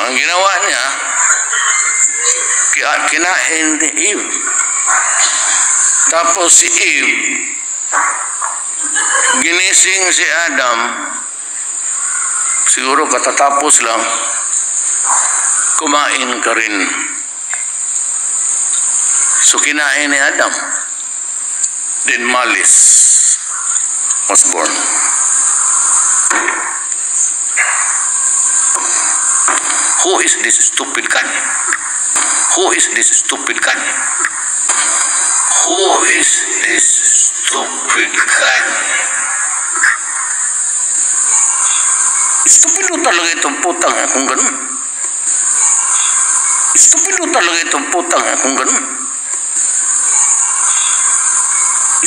Ang ginawa niya, kinain ni Eve. Tapos si Eve, ginising si Adam, siguro katatapos lang, kumain ka rin. So kinain ni Adam. Then malice was born. Who is this stupid God? Who is this stupid God? Who is this stupid God? Stupido talaga itong putang kung ganun. Stupido talaga itong putang kung ganun.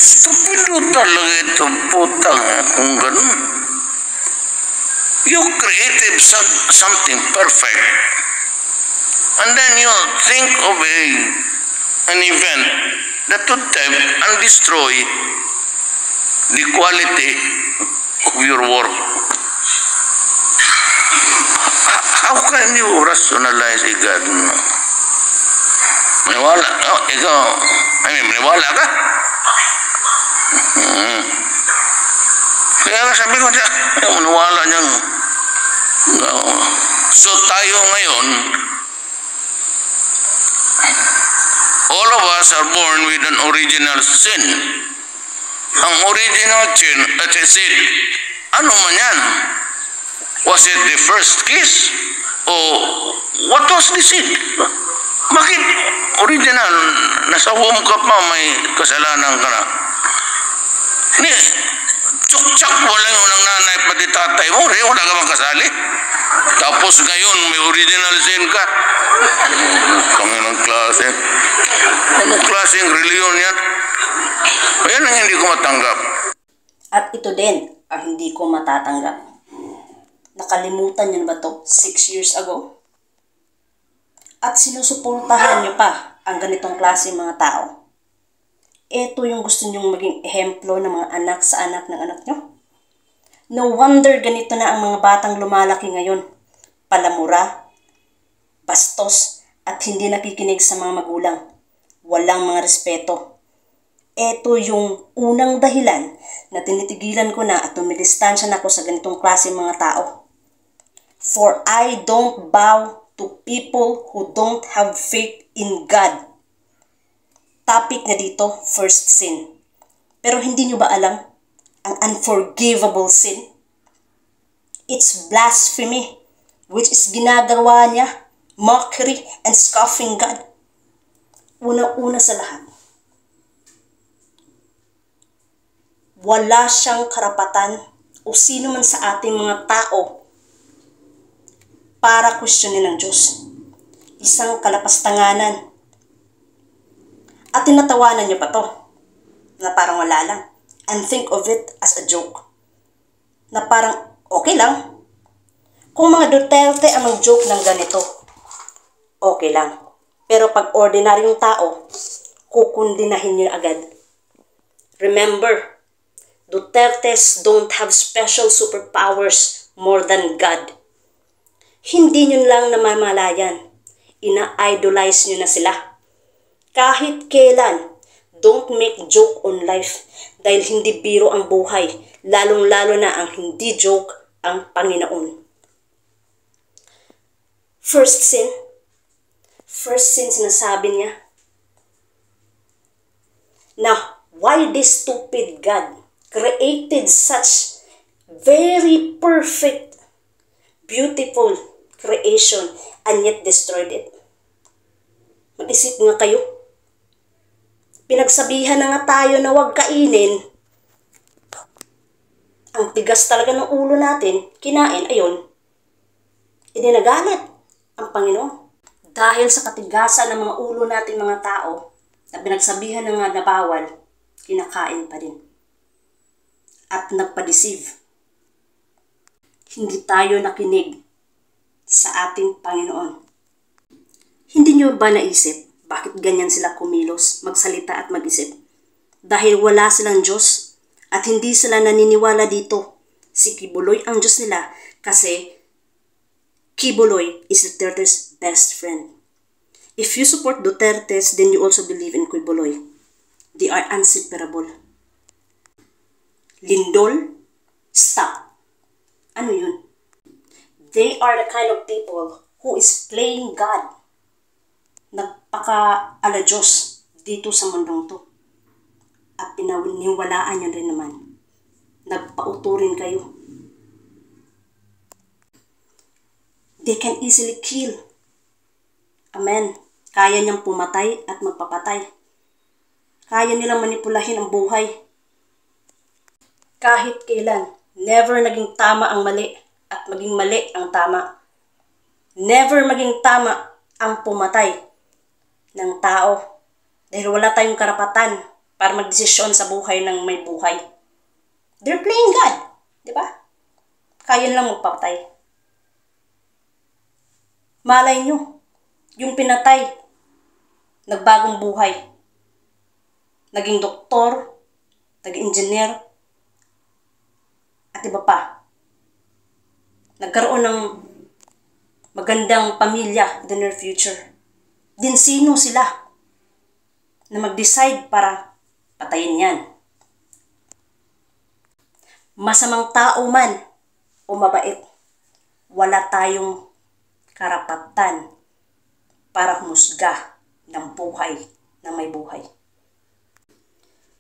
Stupido talaga itong putang kung ganun. You created something perfect, and then you think of an event that would tempt and destroy the quality of your work. How can you rationalize a God? Maniwala? Ikaw, maniwala ka? Kaya nga sabi ko siya, maniwala niyang. So tayo ngayon, all of us are born with an original sin. Ang original sin, ano man yan? Was it the first kiss? O what was the sin? Bakit original? Nasa womb ka pa, may kasalanan ka na. Tsak-tsak wala yung ng nanay pati tatay mo, wala ka magkasali. Tapos ngayon may original sin ka. Kami ng klase. Anong klaseng reliyon yan? Ayan ang hindi ko matanggap. At ito din ang hindi ko matatanggap. Nakalimutan niyo ba to 6 years ago? At sinusuportahan niyo pa ang ganitong klase mga tao. Ito yung gusto niyong maging ehemplo ng mga anak sa anak ng anak niyo. No wonder ganito na ang mga batang lumalaki ngayon. Palamura, bastos, at hindi nakikinig sa mga magulang. Walang mga respeto. Ito yung unang dahilan na tinitigilan ko na at tumilistansya na ako sa ganitong klase mga tao. For I don't bow to people who don't have faith in God. Topic na dito, first sin. Pero hindi nyo ba alam ang unforgivable sin? It's blasphemy, which is ginagawa niya, mockery and scoffing God. Una-una sa lahat, wala siyang karapatan o sino man sa ating mga tao para questionin ng Diyos. Isang kalapastanganan. At tinatawanan niyo pa to na parang wala lang. And think of it as a joke. Na parang okay lang. Kung mga Duterte ang mag-joke ng ganito, okay lang. Pero pag ordinaryong tao, kukundinahin niyo agad. Remember, Dutertes don't have special superpowers more than God. Hindi nyo lang namamalayan. Ina-idolize nyo na sila. Kahit kailan, don't make joke on life dahil hindi biro ang buhay, lalong-lalo na ang hindi joke ang Panginoon. First sin sinasabi niya. Now, why this stupid God created such very perfect, beautiful creation and yet destroyed it? Mag-isip nga kayo. Pinagsabihan na nga tayo na huwag kainin. Ang tigas talaga ng ulo natin, kinain, ayun. Idinagalit ang Panginoon. Dahil sa katigasan ng mga ulo natin mga tao, na pinagsabihan na nga na bawal, kinakain pa din. At nagpa-deceive. Hindi tayo nakinig sa ating Panginoon. Hindi nyo ba naisip bakit ganyan sila kumilos, magsalita at mag-isip? Dahil wala silang Diyos at hindi sila naniniwala dito. Si Kibuloy ang Diyos nila kasi Quiboloy is Duterte's best friend. If you support Duterte's, then you also believe in Quiboloy. They are inseparable. Lindol, stop. Ano yun? They are the kind of people who is playing God. Nagpaka-ala Diyos dito sa mundong to. At pinaniwalaan nyo rin naman. Nagpauturin kayo. They can easily kill. Amen. Kaya niyang pumatay at magpapatay. Kaya nilang manipulahin ang buhay. Kahit kailan, never naging tama ang mali at maging mali ang tama. Never maging tama ang pumatay ng tao dahil wala tayong karapatan para magdesisyon sa buhay ng may buhay. They're playing God, di ba? Kaya nilang magpapatay. Malay nyo, yung pinatay, nagbagong buhay. Naging doktor, naging engineer, at iba pa. Nagkaroon ng magandang pamilya in the near future. Din sino sila na mag-decide para patayin yan? Masamang tao man o mabait, wala tayong karapatan para humusga ng buhay na may buhay.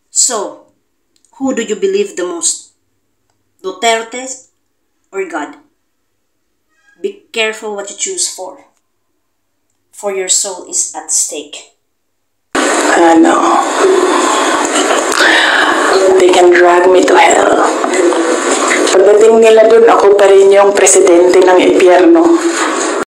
So, who do you believe the most? Duterte or God? Be careful what you choose for your soul is at stake. They can drag me to hell. Pagdating nila dun, ako pa rin yung presidente ng impyerno.